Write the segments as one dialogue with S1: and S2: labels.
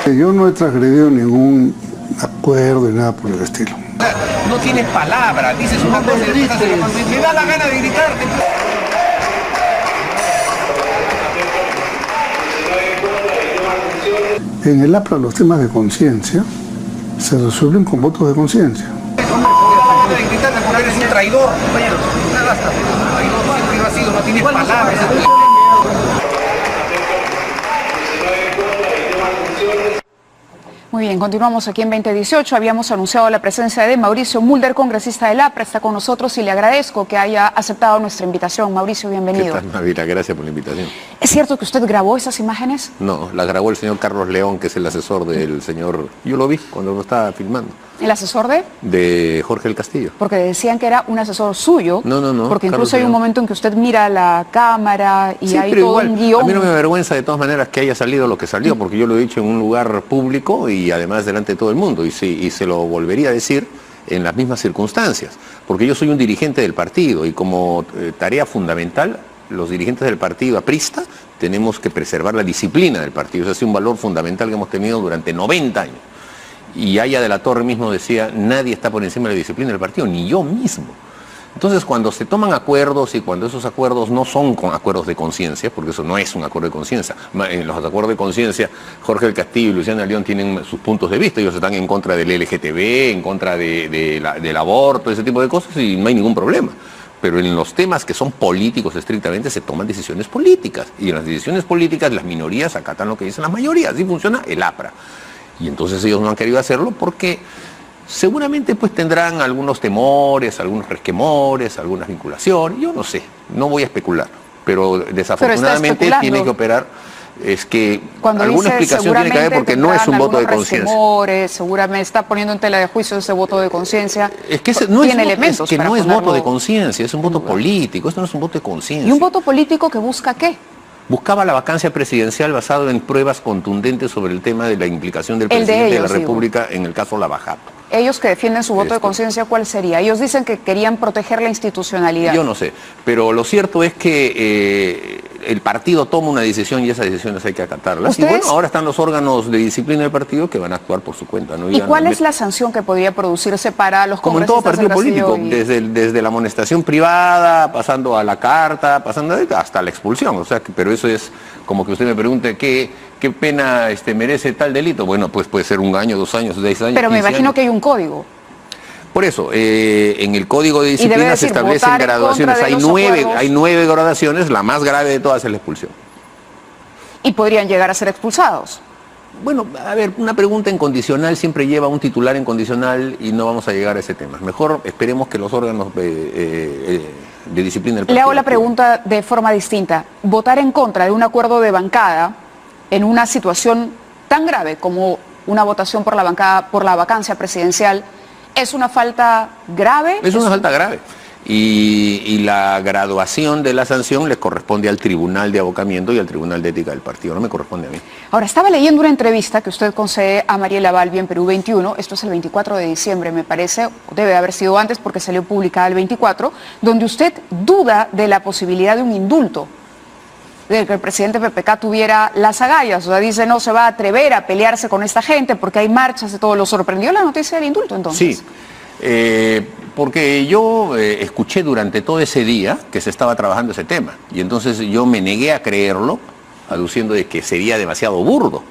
S1: Yo no he transgredido ningún acuerdo ni nada por el estilo.
S2: No tienes palabras, dices una cosa y después haces otra. Me da la gana de gritarte.
S1: En el APRA los temas de conciencia se resuelven con votos de conciencia.
S2: De gritarte porque eres un traidor, compañero. Ya basta. Traidor siempre lo ha sido, no tienes palabras.
S3: Muy bien, continuamos aquí en 2018. Habíamos anunciado la presencia de Mauricio Mulder, congresista del APRA, está con nosotros y le agradezco que haya aceptado nuestra invitación. Mauricio, bienvenido.
S4: ¿Qué tal, Navira? Gracias por la invitación.
S3: ¿Es cierto que usted grabó esas imágenes?
S4: No, las grabó el señor Carlos León, que es el asesor del señor... Yo lo vi cuando lo estaba filmando.
S3: ¿El asesor de?
S4: De Jorge del Castillo.
S3: Porque decían que era un asesor suyo.
S4: No.
S3: Porque
S4: Carlos
S3: incluso hay un
S4: León.
S3: momento en que usted mira la cámara y
S4: Sí,
S3: hay
S4: pero
S3: todo
S4: igual,
S3: un guión.
S4: a mí no me avergüenza de todas maneras que haya salido lo que salió, porque yo lo he dicho en un lugar público y además delante de todo el mundo, y se lo volvería a decir en las mismas circunstancias, porque yo soy un dirigente del partido y como tarea fundamental, los dirigentes del partido aprista tenemos que preservar la disciplina del partido. Ese ha sido un valor fundamental que hemos tenido durante 90 años. Y Aya de la Torre mismo decía, nadie está por encima de la disciplina del partido, ni yo mismo. Entonces, cuando se toman acuerdos y cuando esos acuerdos no son con acuerdos de conciencia, porque eso no es un acuerdo de conciencia, en los acuerdos de conciencia, Jorge del Castillo y Luciana León tienen sus puntos de vista, ellos están en contra del LGTB, en contra del aborto, ese tipo de cosas, y no hay ningún problema. Pero en los temas que son políticos estrictamente se toman decisiones políticas, y en las decisiones políticas las minorías acatan lo que dicen las mayorías, así funciona el APRA. Y entonces ellos no han querido hacerlo porque seguramente pues tendrán algunos temores, algunos resquemores, algunas vinculaciones, yo no sé, no voy a especular, pero desafortunadamente tiene que operar, es que
S3: cuando
S4: alguna explicación tiene que haber porque no es un voto de conciencia.
S3: Seguramente está poniendo en tela de juicio ese voto de conciencia.
S4: Es que no
S3: tiene elementos
S4: que
S3: para
S4: no es
S3: ponerlo...
S4: voto de conciencia, es un voto político, esto no es un voto de conciencia.
S3: ¿Y un voto político que busca qué?
S4: Buscaba la vacancia presidencial basado en pruebas contundentes sobre el tema de la implicación del presidente de la República en el caso Lavajato.
S3: Ellos que defienden su voto de conciencia, ¿cuál sería? Ellos dicen que querían proteger la institucionalidad.
S4: Yo no sé, pero lo cierto es que el partido toma una decisión y esas decisiones hay que acatarlas. Y bueno, ahora están los órganos de disciplina del partido que van a actuar por su cuenta, ¿no?
S3: ¿Y cuál es la sanción que podría producirse para los congresistas?
S4: Como en todo partido político, desde la amonestación privada, pasando a la carta, pasando hasta la expulsión. O sea, pero eso es como que usted me pregunte qué pena merece tal delito. Bueno, pues puede ser 1 año, 2 años, 6 años.
S3: Pero me imagino que hay un código.
S4: Por eso, en el Código de Disciplina se establecen graduaciones. Hay 9 gradaciones, la más grave de todas es la expulsión.
S3: ¿Y podrían llegar a ser expulsados?
S4: Bueno, a ver, una pregunta en condicional siempre lleva un titular en condicional y no vamos a llegar a ese tema. Mejor esperemos que los órganos de disciplina del partido...
S3: Le hago la pregunta de forma distinta. ¿Votar en contra de un acuerdo de bancada en una situación tan grave como una votación por la vacancia presidencial es una falta grave?
S4: Es una falta grave. Y la graduación de la sanción le corresponde al Tribunal de Abocamiento y al Tribunal de Ética del partido, no me corresponde a mí.
S3: Ahora, estaba leyendo una entrevista que usted concede a Mariela Balbi en Perú 21, esto es el 24 de diciembre me parece, debe haber sido antes porque salió publicada el 24, donde usted duda de la posibilidad de un indulto, de que el presidente PPK tuviera las agallas, o sea, dice no se va a atrever a pelearse con esta gente porque hay marchas y todo. ¿Lo sorprendió la noticia del indulto entonces?
S4: Sí, porque yo escuché durante todo ese día que se estaba trabajando ese tema y entonces yo me negué a creerlo, aduciendo de que sería demasiado burdo,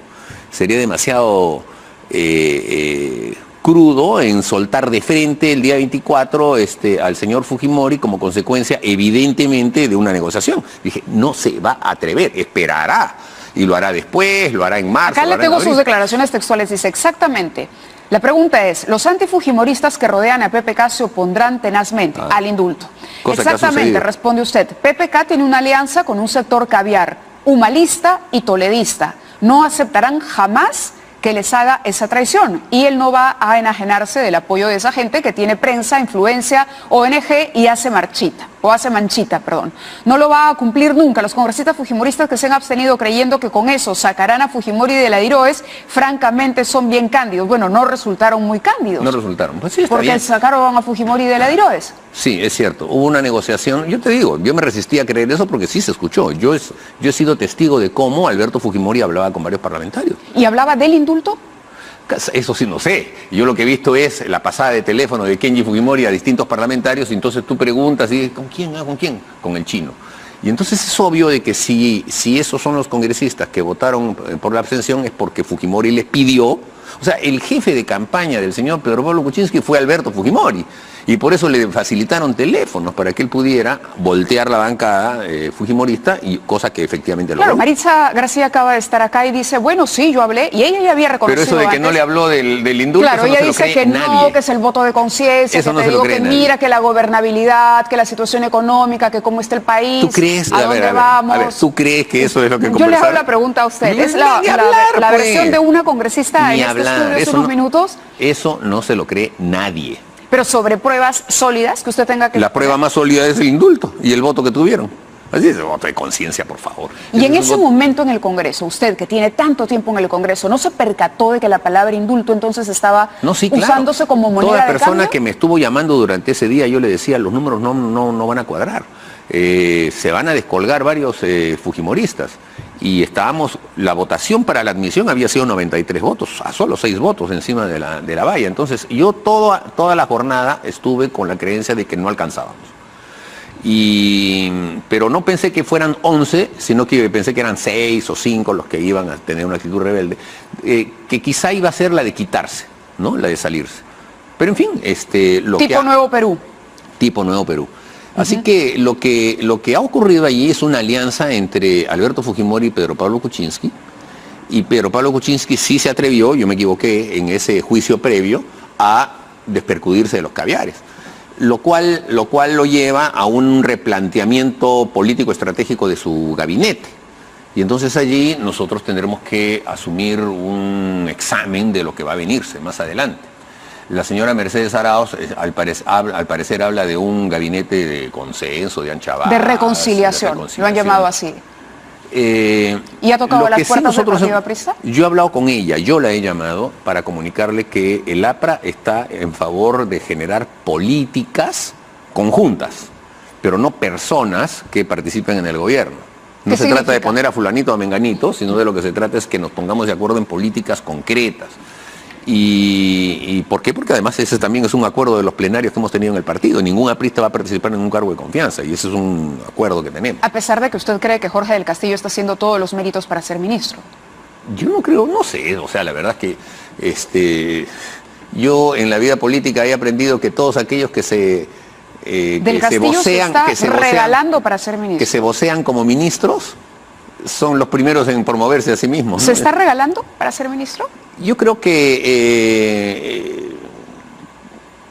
S4: sería demasiado crudo en soltar de frente el día 24 al señor Fujimori como consecuencia evidentemente de una negociación. Dije, no se va a atrever, esperará y lo hará después, lo hará en marzo.
S3: Acá le tengo sus declaraciones textuales, dice exactamente. La pregunta es, los antifujimoristas que rodean a PPK se opondrán tenazmente al indulto. Exactamente, responde usted. PPK tiene una alianza con un sector caviar, humanista y toledista. No aceptarán jamás que les haga esa traición y él no va a enajenarse del apoyo de esa gente que tiene prensa, influencia, ONG y hace manchita. No lo va a cumplir nunca. Los congresistas fujimoristas que se han abstenido creyendo que con eso sacarán a Fujimori de la DIROES, francamente son bien cándidos. Bueno, no resultaron muy cándidos.
S4: No resultaron. Pues sí, está
S3: porque
S4: bien.
S3: sacaron a Fujimori de la DIROES.
S4: Sí, es cierto. Hubo una negociación. Yo te digo, yo me resistí a creer eso porque sí se escuchó. Yo he sido testigo de cómo Alberto Fujimori hablaba con varios parlamentarios.
S3: ¿Y hablaba del indulto?
S4: Eso sí no sé. Yo lo que he visto es la pasada de teléfono de Kenji Fujimori a distintos parlamentarios y entonces tú preguntas y ¿con quién? ¿Con quién? Con el chino. Y entonces es obvio de que si esos son los congresistas que votaron por la abstención es porque Fujimori les pidió. O sea, el jefe de campaña del señor Pedro Pablo Kuczynski fue Alberto Fujimori. Y por eso le facilitaron teléfonos para que él pudiera voltear la bancada fujimorista, y cosa que efectivamente
S3: Claro,
S4: logró.
S3: Maritza García acaba de estar acá y dice, bueno, sí, yo hablé, y ella ya había reconocido
S4: Pero eso de que
S3: antes,
S4: no le habló del indulto,
S3: claro,
S4: eso no
S3: ella
S4: se lo
S3: dice
S4: cree
S3: que no,
S4: nadie.
S3: que es el voto de conciencia,
S4: Eso
S3: que
S4: no
S3: te
S4: se lo
S3: digo
S4: cree
S3: que
S4: nadie.
S3: mira, que la gobernabilidad, que la situación económica, que cómo está el país,
S4: ¿Tú crees?
S3: a dónde vamos.
S4: A ver, ¿tú crees que eso es lo que
S3: Yo
S4: conversaron?
S3: le hago la pregunta a usted,
S4: Ni
S3: es la
S4: hablar, pues.
S3: versión de una congresista
S4: Ni
S3: en este
S4: hablar.
S3: estudio hace
S4: Eso
S3: unos
S4: no-
S3: minutos,
S4: Eso no se lo cree nadie.
S3: pero sobre pruebas sólidas que usted tenga que...
S4: La prueba más sólida es el indulto y el voto que tuvieron. Así es, voto de conciencia, por favor.
S3: Y en
S4: es un
S3: ese
S4: voto-
S3: momento en el Congreso, usted que tiene tanto tiempo en el Congreso, ¿no se percató de que la palabra indulto entonces estaba
S4: No, sí, claro.
S3: usándose como moneda
S4: Toda
S3: de
S4: persona
S3: cambio?
S4: que me estuvo llamando durante ese día, yo le decía, los números no van a cuadrar. Se van a descolgar varios fujimoristas. Y la votación para la admisión había sido 93 votos, a solo 6 votos encima de la valla. Entonces yo toda la jornada estuve con la creencia de que no alcanzábamos. Pero no pensé que fueran 11, sino que pensé que eran 6 o 5 los que iban a tener una actitud rebelde, que quizá iba a ser la de quitarse, ¿no? La de salirse. Pero en fin,
S3: Tipo Nuevo Perú.
S4: Tipo Nuevo Perú. Así que lo que ha ocurrido allí es una alianza entre Alberto Fujimori y Pedro Pablo Kuczynski. Y Pedro Pablo Kuczynski sí se atrevió, yo me equivoqué en ese juicio previo, a despercudirse de los caviares. Lo cual lo lleva a un replanteamiento político estratégico de su gabinete. Y entonces allí nosotros tendremos que asumir un examen de lo que va a venirse más adelante. La señora Mercedes Arauz, al parecer habla de un gabinete de consenso, de ancha base,
S3: De reconciliación, lo han llamado así. ¿Y ha tocado
S4: lo
S3: las
S4: que sí
S3: puertas del
S4: nosotros
S3: partido aprista?
S4: Yo he hablado con ella, yo la he llamado para comunicarle que el APRA está en favor de generar políticas conjuntas, pero no personas que participen en el gobierno. No
S3: ¿Qué
S4: se trata de
S3: significa?
S4: poner a fulanito o a menganito, sino de lo que se trata es que nos pongamos de acuerdo en políticas concretas. ¿Y por qué? Porque además ese también es un acuerdo de los plenarios que hemos tenido en el partido. Ningún aprista va a participar en un cargo de confianza y ese es un acuerdo que tenemos.
S3: A pesar de que usted cree que Jorge del Castillo está haciendo todos los méritos para ser ministro.
S4: Yo no creo, no sé, o sea, la verdad es que yo en la vida política he aprendido que todos aquellos que
S3: Del Castillo se está regalando para ser ministro.
S4: que se vocean como ministros son los primeros en promoverse a sí mismos, ¿no?
S3: ¿Se está regalando para ser ministro?
S4: Yo creo que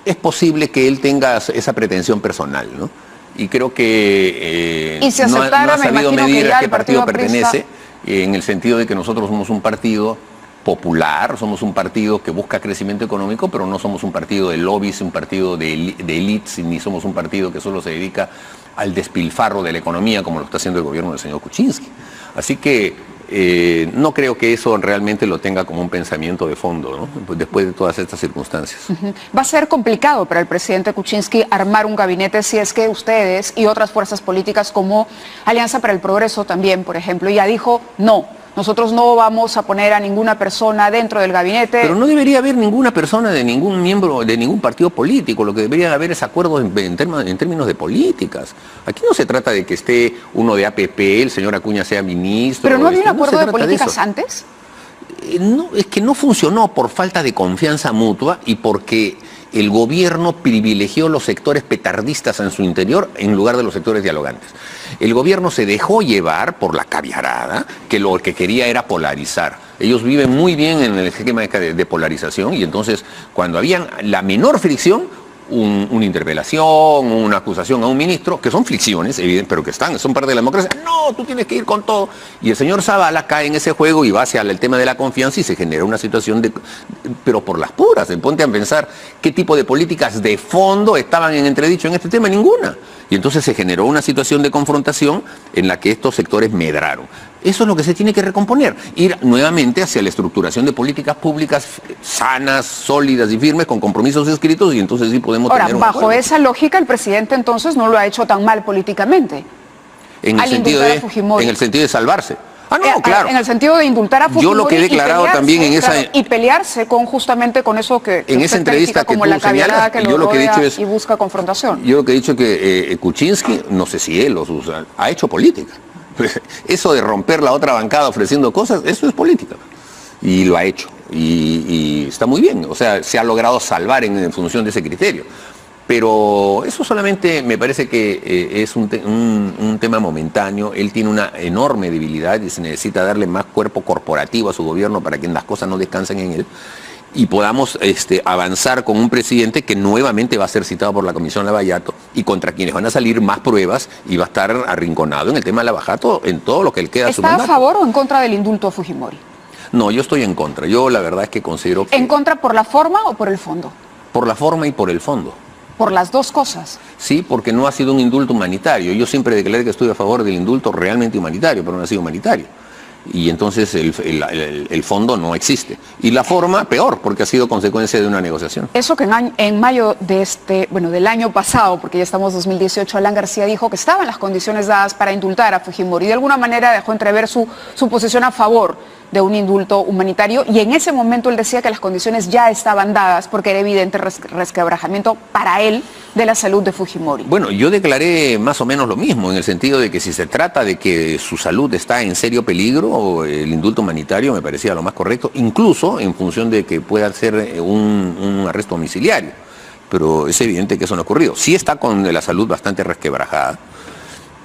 S4: es posible que él tenga esa pretensión personal, ¿no? Y creo que
S3: Y si
S4: no
S3: aceptara,
S4: ha
S3: me
S4: sabido
S3: imagino que
S4: medir
S3: ya
S4: a qué
S3: el partido
S4: partido pertenece, en el sentido de que nosotros somos un partido popular, somos un partido que busca crecimiento económico, pero no somos un partido de lobbies, un partido de elites, ni somos un partido que solo se dedica al despilfarro de la economía como lo está haciendo el gobierno del señor Kuczynski. Así que no creo que eso realmente lo tenga como un pensamiento de fondo, ¿no? Pues después de todas estas circunstancias.
S3: Va a ser complicado para el presidente Kuczynski armar un gabinete si es que ustedes y otras fuerzas políticas como Alianza para el Progreso también, por ejemplo, ya dijo no. Nosotros no vamos a poner a ninguna persona dentro del gabinete.
S4: Pero no debería haber ninguna persona de ningún miembro, de ningún partido político. Lo que debería haber es acuerdos en términos de políticas. Aquí no se trata de que esté uno de APP, el señor Acuña sea ministro.
S3: ¿Pero no había un
S4: se
S3: acuerdo de
S4: trata
S3: políticas
S4: eso.
S3: antes?
S4: No, es que no funcionó por falta de confianza mutua y porque el gobierno privilegió los sectores petardistas en su interior en lugar de los sectores dialogantes. El gobierno se dejó llevar por la caviarada, que lo que quería era polarizar. Ellos viven muy bien en el esquema de polarización y entonces cuando había la menor fricción, una interpelación, una acusación a un ministro, que son fricciones, evidente, pero que son parte de la democracia. No, tú tienes que ir con todo. Y el señor Zavala cae en ese juego y va hacia el tema de la confianza y se genera una situación pero por las puras. Ponte a pensar qué tipo de políticas de fondo estaban en entredicho en este tema, ninguna. Y entonces se generó una situación de confrontación en la que estos sectores medraron. Eso es lo que se tiene que recomponer, ir nuevamente hacia la estructuración de políticas públicas sanas, sólidas y firmes, con compromisos escritos, y entonces sí podemos tener un
S3: bajo
S4: acuerdo.
S3: esa lógica, el presidente entonces no lo ha hecho tan mal políticamente.
S4: En el sentido de salvarse. Ah, no, claro.
S3: En el sentido de indultar a Fujimori.
S4: Yo lo que he declarado también en esa...
S3: y pelearse justamente con eso que
S4: en esa entrevista que
S3: como
S4: tú
S3: la caviarada que
S4: yo lo que he dicho es,
S3: y busca confrontación.
S4: Yo lo que he dicho es que Kuczynski, no sé si él o Susana, ha hecho política. Eso de romper la otra bancada ofreciendo cosas, eso es política. Y lo ha hecho. Y está muy bien. O sea, se ha logrado salvar en función de ese criterio. Pero eso solamente me parece que es un tema momentáneo. Él tiene una enorme debilidad y se necesita darle más cuerpo corporativo a su gobierno para que las cosas no descansen en él. Y podamos avanzar con un presidente que nuevamente va a ser citado por la Comisión Lavallato y contra quienes van a salir más pruebas, y va a estar arrinconado en el tema de Lavallato en todo lo que él queda a su mandato.
S3: ¿Está a favor o en contra del indulto a Fujimori?
S4: No, yo estoy en contra. Yo la verdad es que considero que...
S3: ¿En contra por la forma o por el fondo?
S4: Por la forma y por el fondo.
S3: ¿Por las dos cosas?
S4: Sí, porque no ha sido un indulto humanitario. Yo siempre declaré que estoy a favor del indulto realmente humanitario, pero no ha sido humanitario. Y entonces el fondo no existe. Y la forma, peor, porque ha sido consecuencia de una negociación.
S3: Eso que en mayo del año pasado, porque ya estamos en 2018, Alan García dijo que estaban las condiciones dadas para indultar a Fujimori. De alguna manera dejó entrever su posición a favor de un indulto humanitario, y en ese momento él decía que las condiciones ya estaban dadas porque era evidente resquebrajamiento para él de la salud de Fujimori.
S4: Bueno, yo declaré más o menos lo mismo, en el sentido de que si se trata de que su salud está en serio peligro, el indulto humanitario me parecía lo más correcto, incluso en función de que pueda ser un arresto domiciliario. Pero es evidente que eso no ha ocurrido. Sí está con la salud bastante resquebrajada,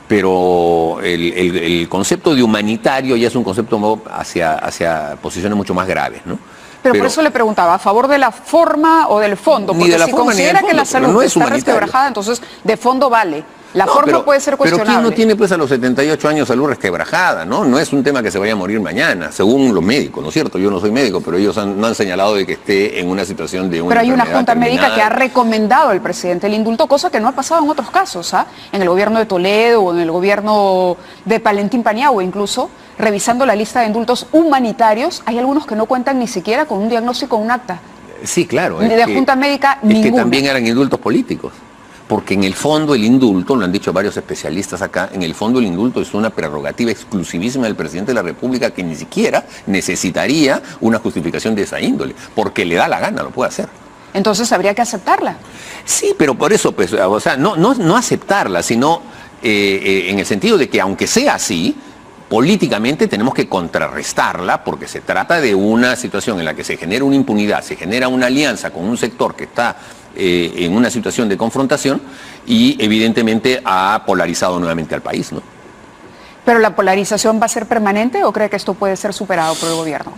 S4: pero el concepto de humanitario ya es un concepto hacia posiciones mucho más graves, ¿no?
S3: Pero por eso le preguntaba, ¿a favor de la forma o del fondo? Porque
S4: si
S3: considera que la salud está resquebrajada, entonces de fondo vale. La forma puede ser cuestionable.
S4: Pero ¿quién no tiene pues a los 78 años salud resquebrajada, ¿no? No es un tema que se vaya a morir mañana, según los médicos, ¿no es cierto? Yo no soy médico, pero ellos no han señalado de que esté en una situación de una
S3: Pero hay una
S4: enfermedad
S3: junta
S4: terminal.
S3: médica que ha recomendado al presidente el indulto, cosa que no ha pasado en otros casos, ¿ah? En el gobierno de Toledo o en el gobierno de Valentín Paniagua incluso, revisando la lista de indultos humanitarios, hay algunos que no cuentan ni siquiera con un diagnóstico o un acta.
S4: Sí, claro.
S3: Ni de junta médica, ninguna.
S4: Es que también eran indultos políticos. Porque en el fondo el indulto, lo han dicho varios especialistas acá, en el fondo el indulto es una prerrogativa exclusivísima del presidente de la República, que ni siquiera necesitaría una justificación de esa índole, porque le da la gana, lo puede hacer.
S3: Entonces habría que aceptarla.
S4: Sí, pero por eso, pues, o sea, no aceptarla, sino en el sentido de que aunque sea así, políticamente tenemos que contrarrestarla, porque se trata de una situación en la que se genera una impunidad, se genera una alianza con un sector que está en una situación de confrontación y evidentemente ha polarizado nuevamente al país, ¿no?
S3: ¿Pero la polarización va a ser permanente o cree que esto puede ser superado por el gobierno?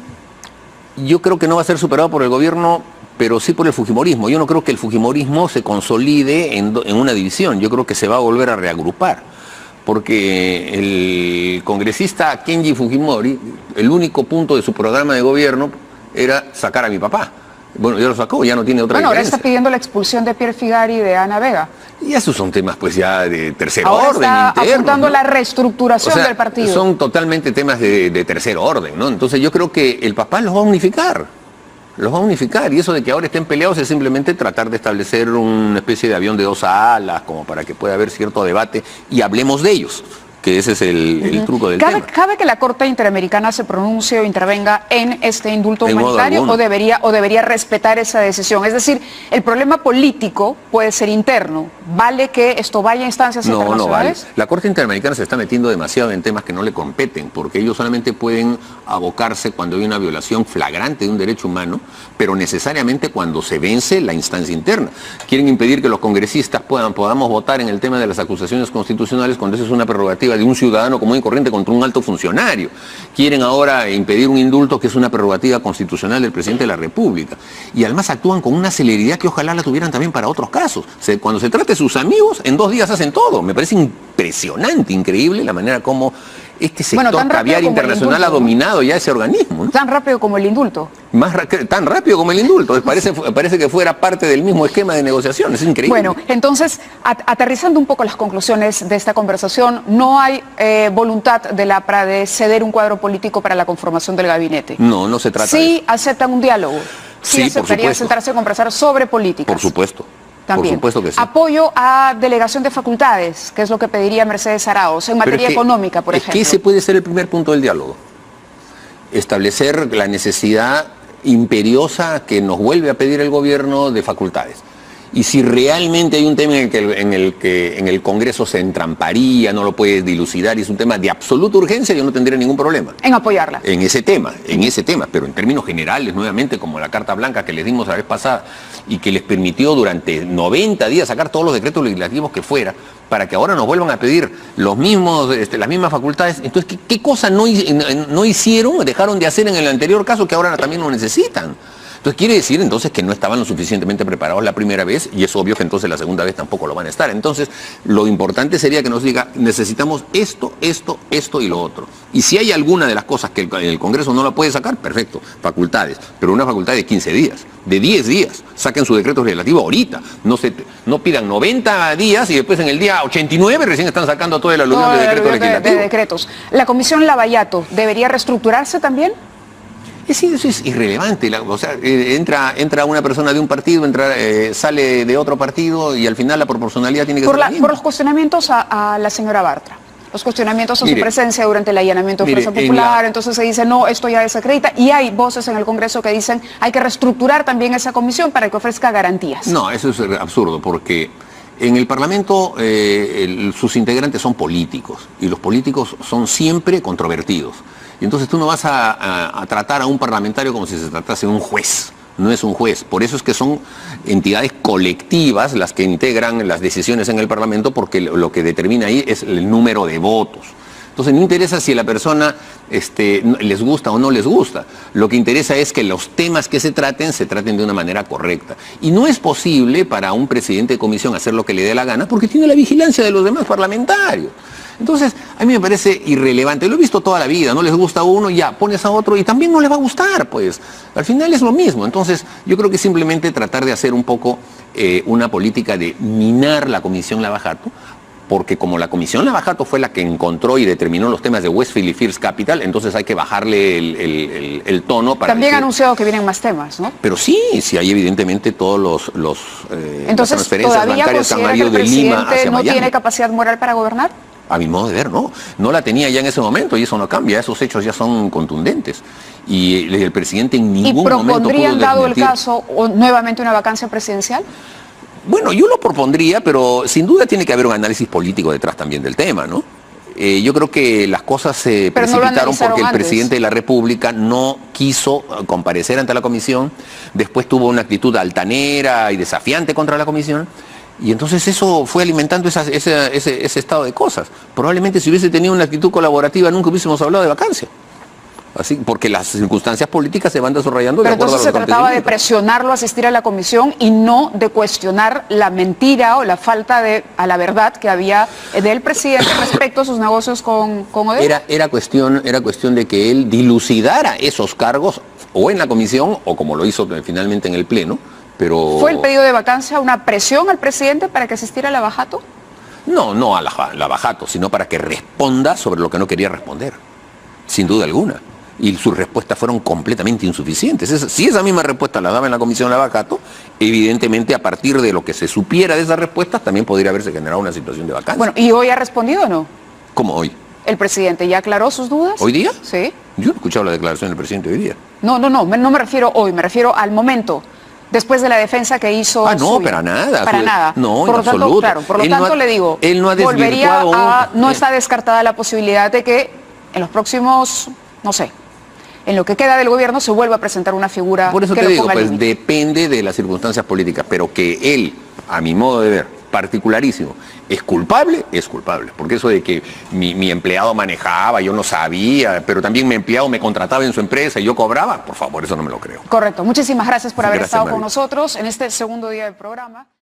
S4: Yo creo que no va a ser superado por el gobierno, pero sí por el fujimorismo. Yo no creo que el fujimorismo se consolide en una división. Yo creo que se va a volver a reagrupar, porque el congresista Kenji Fujimori, el único punto de su programa de gobierno era sacar a mi papá. Bueno, ya lo sacó, ya no tiene otra diferencia.
S3: Ahora está pidiendo la expulsión de Pierre Figari y de Ana Vega.
S4: Y esos son temas pues ya de tercer
S3: ahora
S4: orden,
S3: está
S4: internos,
S3: apuntando
S4: ¿no?
S3: la reestructuración del partido.
S4: Son totalmente temas de tercer orden, ¿no? Entonces yo creo que el papá los va a unificar. Los va a unificar, y eso de que ahora estén peleados es simplemente tratar de establecer una especie de avión de dos alas, como para que pueda haber cierto debate y hablemos de ellos, que ese es el truco del tema.
S3: ¿Cabe que la Corte Interamericana se pronuncie o intervenga en este indulto humanitario o debería respetar esa decisión? Es decir, el problema político puede ser interno. ¿Vale que esto vaya a instancias internacionales?
S4: No vale. La Corte Interamericana se está metiendo demasiado en temas que no le competen, porque ellos solamente pueden abocarse cuando hay una violación flagrante de un derecho humano, pero necesariamente cuando se vence la instancia interna. Quieren impedir que los congresistas podamos votar en el tema de las acusaciones constitucionales cuando esa es una prerrogativa de un ciudadano común y corriente contra un alto funcionario. Quieren ahora impedir un indulto que es una prerrogativa constitucional del presidente de la República. Y además actúan con una celeridad que ojalá la tuvieran también para otros casos. Cuando se trata de sus amigos, en 2 días hacen todo. Me parece impresionante, increíble la manera como este sector caviar internacional ha dominado ya ese organismo, ¿no?
S3: Tan rápido como el indulto.
S4: Tan rápido como el indulto. Parece que fuera parte del mismo esquema de negociación. Es increíble.
S3: Bueno, entonces, aterrizando un poco las conclusiones de esta conversación, no hay voluntad de la APRA de ceder un cuadro político para la conformación del gabinete.
S4: No, no se trata de eso.
S3: Sí aceptan un diálogo. Sí, aceptarían sentarse a conversar sobre políticas.
S4: Por supuesto.
S3: También.
S4: Por supuesto que sí.
S3: Apoyo a delegación de facultades, que es lo que pediría Mercedes Arauz, en materia económica, por ejemplo.
S4: Es que ese puede ser el primer punto del diálogo. Establecer la necesidad imperiosa que nos vuelve a pedir el gobierno de facultades. Y si realmente hay un tema en el que el Congreso se entramparía, no lo puede dilucidar y es un tema de absoluta urgencia, yo no tendría ningún problema.
S3: En apoyarla.
S4: En ese tema, pero en términos generales, nuevamente, como la carta blanca que les dimos la vez pasada y que les permitió durante 90 días sacar todos los decretos legislativos que fuera, para que ahora nos vuelvan a pedir las mismas facultades. Entonces, ¿qué cosa no hicieron, dejaron de hacer en el anterior caso que ahora también lo necesitan? Entonces quiere decir entonces que no estaban lo suficientemente preparados la primera vez y es obvio que entonces la segunda vez tampoco lo van a estar. Entonces lo importante sería que nos diga, necesitamos esto y lo otro. Y si hay alguna de las cosas que el Congreso no la puede sacar, perfecto, facultades, pero una facultad de 15 días, de 10 días, saquen su decreto legislativo ahorita, no pidan 90 días y después en el día 89 recién están sacando todo el aluvión de decretos legislativos.
S3: De decretos. ¿La Comisión Lavallato debería reestructurarse también?
S4: Sí, eso es irrelevante. Entra una persona de un partido, sale de otro partido y al final la proporcionalidad tiene que ser la misma.
S3: Por los cuestionamientos a la señora Bartra, los cuestionamientos a su presencia durante el allanamiento de Fuerza Popular, entonces se dice, no, esto ya desacredita, y hay voces en el Congreso que dicen, hay que reestructurar también esa comisión para que ofrezca garantías.
S4: No, eso es absurdo, porque en el Parlamento sus integrantes son políticos, y los políticos son siempre controvertidos. Y entonces tú no vas a tratar a un parlamentario como si se tratase de un juez. No es un juez. Por eso es que son entidades colectivas las que integran las decisiones en el Parlamento, porque lo que determina ahí es el número de votos. Entonces no interesa si a la persona les gusta o no les gusta. Lo que interesa es que los temas que se traten de una manera correcta. Y no es posible para un presidente de comisión hacer lo que le dé la gana porque tiene la vigilancia de los demás parlamentarios. Entonces, a mí me parece irrelevante. Lo he visto toda la vida, no les gusta a uno, ya pones a otro y también no le va a gustar, pues. Al final es lo mismo. Entonces, yo creo que simplemente tratar de hacer un poco una política de minar la Comisión Lavajato, porque como la Comisión Lavajato fue la que encontró y determinó los temas de Westfield y First Capital, entonces hay que bajarle el tono para...
S3: También ha anunciado que vienen más temas, ¿no?
S4: Pero sí hay evidentemente todos las transferencias bancarias que han ido de Lima hacia Miami.
S3: ¿No tiene capacidad moral para gobernar?
S4: A mi modo de ver, no la tenía ya en ese momento y eso no cambia, esos hechos ya son contundentes. Y el presidente en ningún momento pudo desmentir.
S3: ¿Y propondrían, dado el caso, nuevamente una vacancia presidencial?
S4: Bueno, yo lo propondría, pero sin duda tiene que haber un análisis político detrás también del tema, ¿no? Yo creo que las cosas se precipitaron porque el presidente de la República no quiso comparecer ante la comisión, después tuvo una actitud altanera y desafiante contra la comisión. Y entonces eso fue alimentando ese estado de cosas. Probablemente si hubiese tenido una actitud colaborativa nunca hubiésemos hablado de vacancia. Así, porque las circunstancias políticas se van desarrollando de acuerdo a los
S3: acontecimientos. Pero entonces se trataba de presionarlo a asistir a la comisión y no de cuestionar la mentira o la falta a la verdad que había del presidente respecto a sus negocios con Odebrecht.
S4: Era cuestión de que él dilucidara esos cargos o en la comisión o como lo hizo finalmente en el Pleno. Pero...
S3: ¿Fue el pedido de vacancia una presión al presidente para que asistiera a Lavajato?
S4: No a Lavajato, sino para que responda sobre lo que no quería responder, sin duda alguna. Y sus respuestas fueron completamente insuficientes. Si esa misma respuesta la daba en la Comisión Lavajato, evidentemente a partir de lo que se supiera de esas respuestas también podría haberse generado una situación de vacancia.
S3: Bueno, ¿y hoy ha respondido o no?
S4: ¿Cómo hoy?
S3: ¿El presidente ya aclaró sus dudas?
S4: ¿Hoy día?
S3: Sí.
S4: Yo no he escuchado la declaración del presidente hoy día.
S3: No me refiero hoy, me refiero al momento. Después de la defensa que hizo
S4: no, para nada.
S3: Para nada.
S4: No,
S3: por
S4: en absoluto.
S3: Claro, por lo tanto le digo,
S4: él no ha desvirtuado
S3: no está descartada la posibilidad de que en los próximos, no sé, en lo que queda del gobierno se vuelva a presentar una figura.
S4: Por eso
S3: que
S4: te
S3: lo
S4: digo,
S3: ponga
S4: pues
S3: límite.
S4: depende de las circunstancias políticas, pero que él, a mi modo de ver, particularísimo, es culpable, porque eso de que mi empleado manejaba, yo no sabía, pero también mi empleado me contrataba en su empresa y yo cobraba, por favor, eso no me lo creo.
S3: Correcto, muchísimas gracias por haber estado
S4: María.
S3: con nosotros en este segundo día del programa.